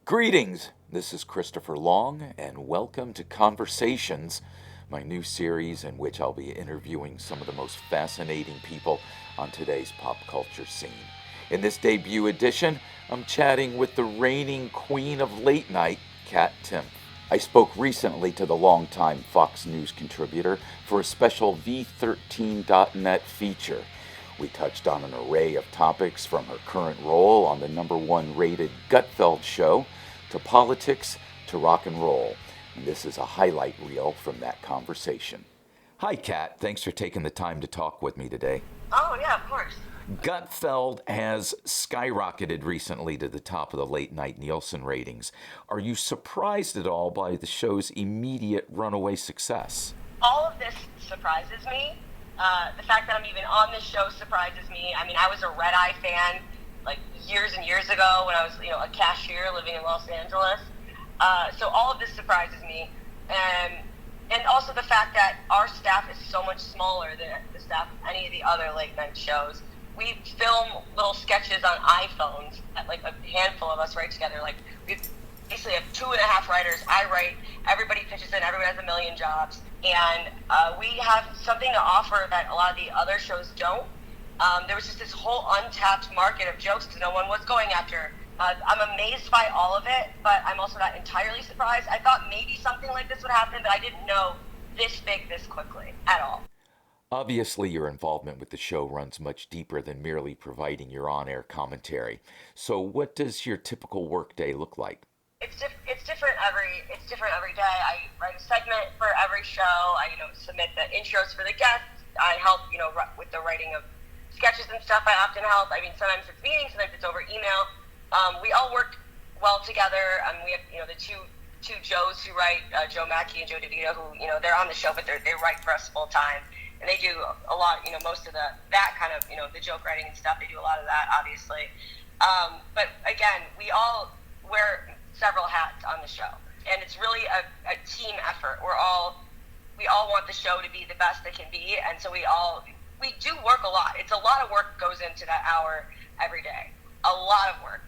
Greetings! This is Christopher Long, and welcome to Conversations, my new series in which I'll be interviewing some of the most fascinating people on today's pop culture scene. In this debut edition, I'm chatting with the reigning queen of late night, Timpf. I spoke recently to the longtime Fox News contributor for a special V13.net feature. We touched on an array of topics from her current role on the #1 rated Gutfeld show to politics to rock and roll. And this is a highlight reel from that conversation. Hi, Kat. Thanks for taking the time to talk with me today. Oh, yeah, of course. Gutfeld has skyrocketed recently to the top of the late night Nielsen ratings. Are you surprised at all by the show's immediate runaway success? All of this surprises me. The fact that I'm even on this show surprises me. I mean, I was a Red Eye fan like years and years ago when I was, a cashier living in Los Angeles. So all of this surprises me. And also the fact that our staff is so much smaller than the staff of any of the other late night shows. We film little sketches on iPhones that like a handful of us write together. Like we basically have 2.5 writers. I write, everybody pitches in, everybody has a million jobs. And we have something to offer that a lot of the other shows don't. There was just this whole untapped market of jokes because no one was going after. I'm amazed by all of it, but I'm also not entirely surprised. I thought maybe something like this would happen, but I didn't know this big this quickly at all. Obviously, your involvement with the show runs much deeper than merely providing your on-air commentary. So what does your typical workday look like? It's different every day. I write a segment for every show. I submit the intros for the guests. I help with the writing of sketches and stuff. I often help. I mean, sometimes it's meetings, sometimes it's over email. We all work well together. We have the two Joes who write, Joe Mackey and Joe DeVito, who they're on the show, but they write for us full time, and they do a lot. Most of that kind of the joke writing and stuff. They do a lot of that, obviously. But again, we all wear several hats on the show, and it's really a team effort. We all want the show to be the best it can be, and so we do work a lot. It's a lot of work goes into that hour every day. A lot of work.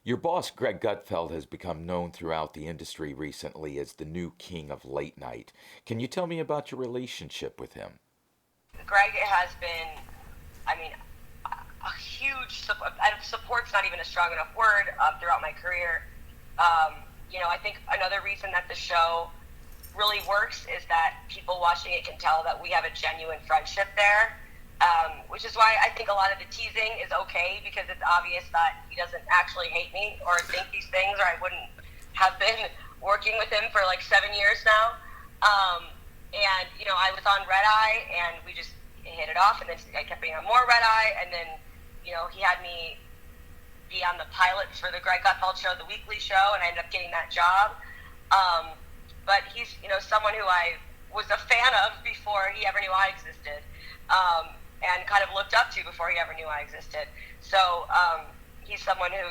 Your boss, Greg Gutfeld, has become known throughout the industry recently as the new king of late night. Can you tell me about your relationship with him? Greg has been, a huge support. Support's not even a strong enough word throughout my career. I think another reason that the show really works is that people watching it can tell that we have a genuine friendship there, which is why I think a lot of the teasing is okay, because it's obvious that he doesn't actually hate me or think these things, or I wouldn't have been working with him for like 7 years now. I was on Red Eye, and we just hit it off, and then I kept being on more Red Eye, and then, he had me be on the pilot for the Greg Gutfeld show, the weekly show, and I ended up getting that job. But he's, someone who I was a fan of before he ever knew I existed, and kind of looked up to before he ever knew I existed. So he's someone who,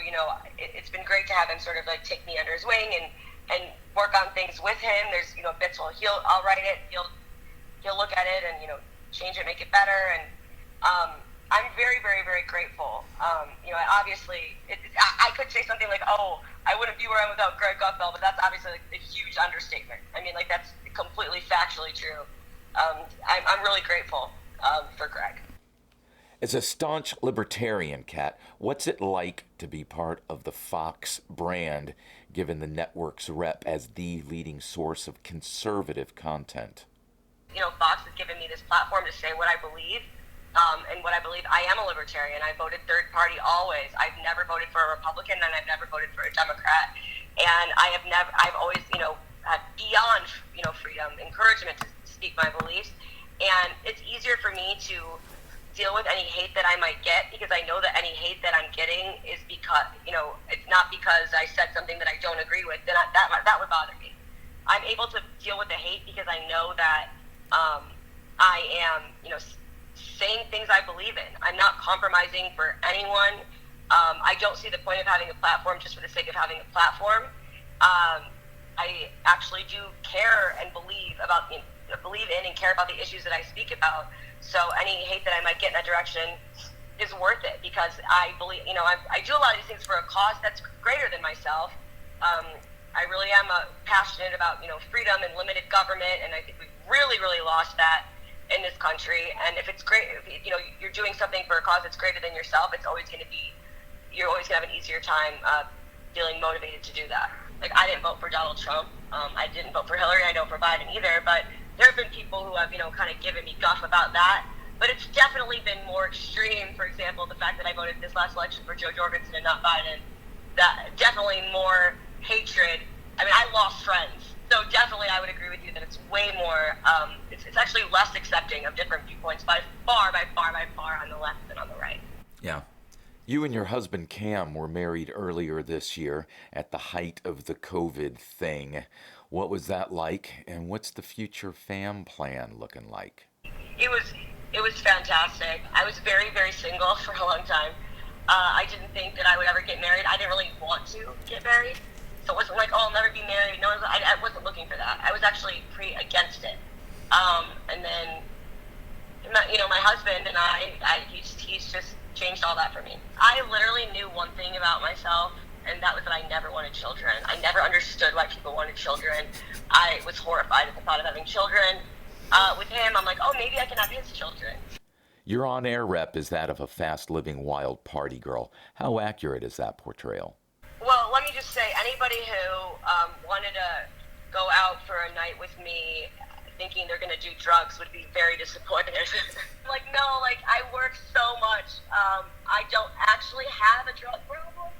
it's been great to have him sort of like take me under his wing and work on things with him. There's, bits where I'll write it, he'll look at it and, change it, make it better. And I'm very, very, very grateful. I could say something like, oh, I wouldn't be where I am without Greg Gutfeld, but that's obviously like a huge understatement. I mean, like, that's completely factually true. I'm really grateful for Greg. As a staunch libertarian, Kat, what's it like to be part of the Fox brand, given the network's rep as the leading source of conservative content? Fox has given me this platform to say what I believe. And what I believe, I am a libertarian. I voted third party always. I've never voted for a Republican, and I've never voted for a Democrat. And I've always, had beyond, freedom, encouragement to speak my beliefs. And it's easier for me to deal with any hate that I might get, because I know that any hate that I'm getting is because, it's not because I said something that I don't agree with. Then that would bother me. I'm able to deal with the hate because I know that I am, saying things I believe in. I'm not compromising for anyone. I don't see the point of having a platform just for the sake of having a platform. I actually do care and believe in and care about the issues that I speak about. So any hate that I might get in that direction is worth it, because I believe, I do a lot of these things for a cause that's greater than myself, I really am passionate about, freedom and limited government, and I think we've really, really lost that in this country. And if it's great, if, you're doing something for a cause that's greater than yourself, you're always going to have an easier time feeling motivated to do that. Like, I didn't vote for Donald Trump. I didn't vote for Hillary. I don't for Biden either. But there have been people who have, kind of given me guff about that. But it's definitely been more extreme. For example, the fact that I voted this last election for Joe Jorgensen and not Biden. That definitely more hatred. I mean, I lost friends. So definitely I would agree with you that it's way more, it's actually less accepting of different viewpoints by far on the left than on the right. Yeah. You and your husband Cam were married earlier this year at the height of the COVID thing. What was that like, and what's the future fam plan looking like? It was fantastic. I was very, very single for a long time. I didn't think that I would ever get married. I didn't really want to get married. So it wasn't like, I'll never be married. No, I wasn't looking for that. I was actually pretty against it. And then, my husband and he's just changed all that for me. I literally knew one thing about myself, and that was that I never wanted children. I never understood why people wanted children. I was horrified at the thought of having children. With him, I'm like, maybe I can have his children. Your on-air rep is that of a fast-living wild party girl. How accurate is that portrayal? Well, let me just say, anybody who wanted to go out for a night with me thinking they're going to do drugs would be very disappointed. I work so much. I don't actually have a drug problem.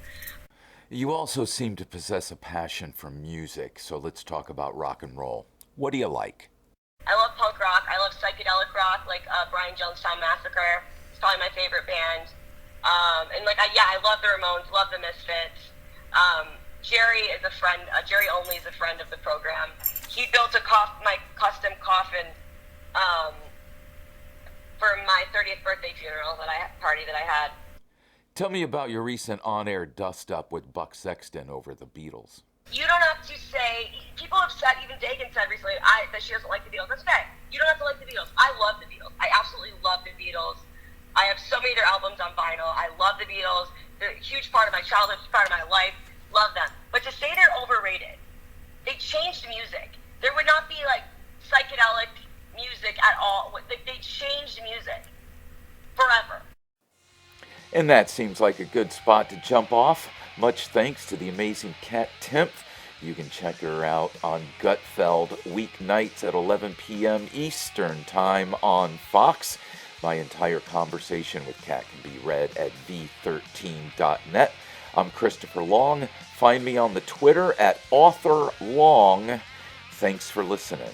You also seem to possess a passion for music, so let's talk about rock and roll. What do you like? I love punk rock. I love psychedelic rock, like Brian Jonestown Massacre. It's probably my favorite band. I love the Ramones, love the Misfits. Jerry is a friend. Jerry Only is a friend of the program. He built my custom coffin for my 30th birthday funeral party that I had. Tell me about your recent on-air dust-up with Buck Sexton over the Beatles. You don't have to say, people have said, even Dagan said recently, that she doesn't like the Beatles. That's okay. You don't have to like the Beatles. I love the Beatles. I absolutely love the Beatles. I have so many of their albums on vinyl. I love the Beatles. They're a huge part of my childhood, huge part of my life. Love them. But to say they're overrated, they changed music. There would not be psychedelic music at all. They changed music forever. And that seems like a good spot to jump off. Much thanks to the amazing cat Timpf. You can check her out on Gutfeld weeknights at 11 p.m. Eastern Time on Fox. My entire conversation with Kat can be read at v13.net. I'm Christopher Long. Find me on the Twitter at authorlong. Thanks for listening.